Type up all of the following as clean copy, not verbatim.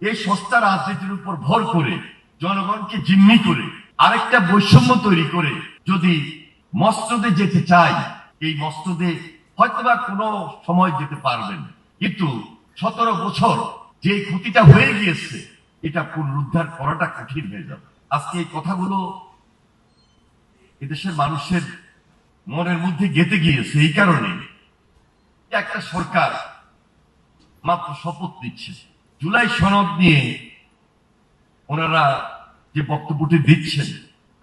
এই সস্তা রাজনীতির উপর ভর করে জনগণকে জিম্মি করে আরেকটা বৈষম্য তৈরি করে যদি মসনদে যেতে চাই, এই মসনদে হয়তোবা কোনো সময় যেতে পারবেন, কিন্তু 17 বছর যে ক্ষতিটা হয়ে গিয়েছে এটা পুনরুদ্ধার করাটা কঠিন হয়ে যাবে। আজকে এই কথাগুলো এদেশের মানুষের মনের মধ্যে গেঁথে গিয়েছে এই কারণে একটা সরকার মাত্র শপথ নিচ্ছে, জুলাই সনদ নিয়ে ওনারা যে বক্তব্যটি দিচ্ছেন,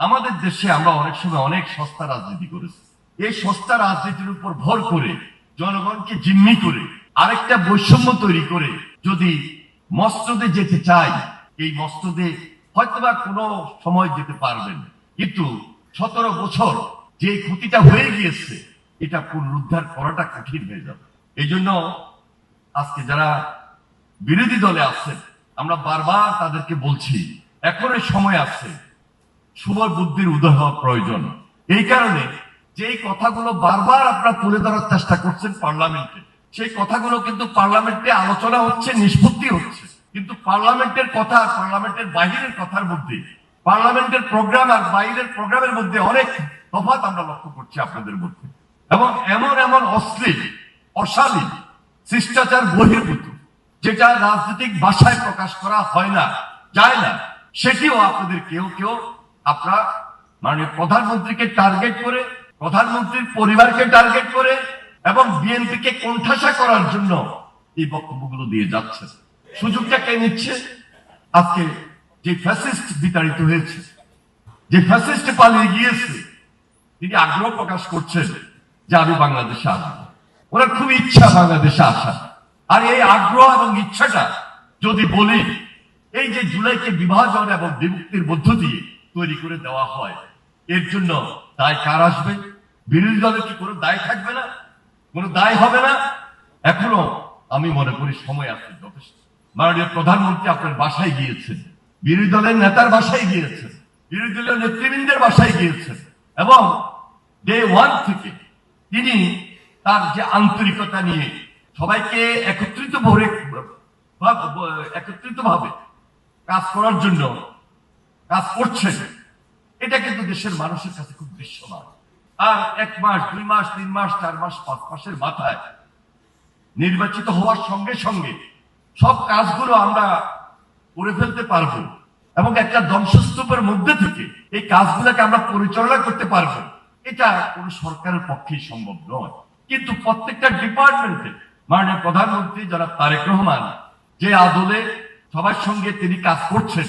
আমাদের দেশে আমরা অনেক সময় অনেক সস্তা রাজনীতি করেছি। এই সস্তা রাজনীতির উপর ভর করে জনগণকে জিম্মি করে আরেকটা বৈষম্য তৈরি করে যদি মসনদে যেতে চাই, এই মসনদে হয়তোবা কোনো সময় যেতে পারবেন, কিন্তু 17 বছর যে ক্ষতিটা হয়ে গিয়েছে এটা পুনরুদ্ধার করাটা কঠিন হয়ে যাবে। এই জন্য আজকে যারা বিরোধী দলে আছেন আমরা বারবার তাদেরকে বলছি, এখনো সময় আছে, শুভ বুদ্ধির উদয় হওয়া প্রয়োজন। এই কারণে যে কথাগুলো বারবার আপনারা তুলে ধরার চেষ্টা করছেন পার্লামেন্টে, সেই কথাগুলো কিন্তু পার্লামেন্টে আলোচনা হচ্ছে, নিষ্পত্তি হচ্ছে, কিন্তু পার্লামেন্টের কথা আর পার্লামেন্টের বাহিরের কথার মধ্যে, পার্লামেন্টের প্রোগ্রাম আর বাইরের প্রোগ্রামের মধ্যে অনেক তফাৎ আমরা লক্ষ্য করছি আপনাদের মধ্যে। এবং এমন এমন অশ্লীল, অশালীন, শিষ্টাচার বহির্ভূত, যেটা রাজনৈতিক ভাষায় প্রকাশ করা হয় না, যায় না, সেটিও আপনাদের কেউ কেউ আপনারা মাননীয় প্রধানমন্ত্রীকে টার্গেট করে, প্রধানমন্ত্রীর পরিবারকে টার্গেট করে এবং বিএনপিকে কোণঠাসা করার জন্য এই বক্তব্যগুলো দিয়ে যাচ্ছে। সুযোগটা কে নিচ্ছে? আজকে যে ফ্যাসিস্ট বিতাড়িত হয়েছে, যে ফ্যাসিস্ট পালিয়ে গিয়েছে, তিনি আগ্রহ প্রকাশ করছেন যে আমি বাংলাদেশে আসবো। ওনার খুব ইচ্ছা বাংলাদেশে আসা। আর এই আগ্রহ এবং ইচ্ছাটা যদি বলি, এই যে জুলাইকে বিভাজন এবং বিভক্তির মধ্য দিয়ে তৈরি করে দেওয়া হয়, এর জন্য দায় কার আসবে? বিরোধী দলের কি কোনো দায় থাকবে না? কোনো দায় হবে না? এখনো আমি মনে করি সময় আছে যথেষ্ট। মাননীয় প্রধানমন্ত্রী আপনার বাসায় গিয়েছেন, বিরোধী দলের নেতার বাসায় গিয়েছেন, বিরোধী দলের নেতৃবৃন্দের বাসায় গিয়েছেন এবং ডে ওয়ান থেকে তিনি তার যে আন্তরিকতা নিয়ে সবাইকে একত্রিতভাবে কাজ করার জন্য কাজ করছেন, এটা কিন্তু দেশের মানুষের কাছে খুব দৃশ্যমান। আর 1 মাস, 2 মাস, 3 মাস, 4 মাস, 5 মাসের মাথায় নির্বাচিত হওয়ার সঙ্গে সঙ্গে সব কাজগুলো আমরা করে ফেলতে পারবো এবং একটা ধ্বংসস্তূপের মধ্যে থেকে এই কাজগুলোকে আমরা পরিচালনা করতে পারবো, এটা কোন সরকারের পক্ষেই সম্ভব নয়। কিন্তু প্রত্যেকটা ডিপার্টমেন্টে মাননীয় প্রধানমন্ত্রী যারা তারেক রহমান যে আদলে সবার সঙ্গে তিনি কাজ করছেন,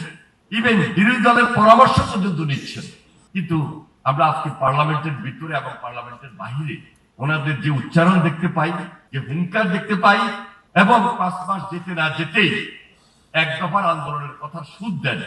ইভেন বিরোধী দলের পরামর্শ পর্যন্ত নিচ্ছেন, কিন্তু আমরা আজকে পার্লামেন্টের ভিতরে এবং পার্লামেন্টের বাহিরে ওনাদের যে উচ্চারণ দেখতে পাই, যে হুঙ্কার দেখতে পাই এবং 5 মাস যেতে না যেতেই এক দফার আন্দোলনের কথা সুদ দেন,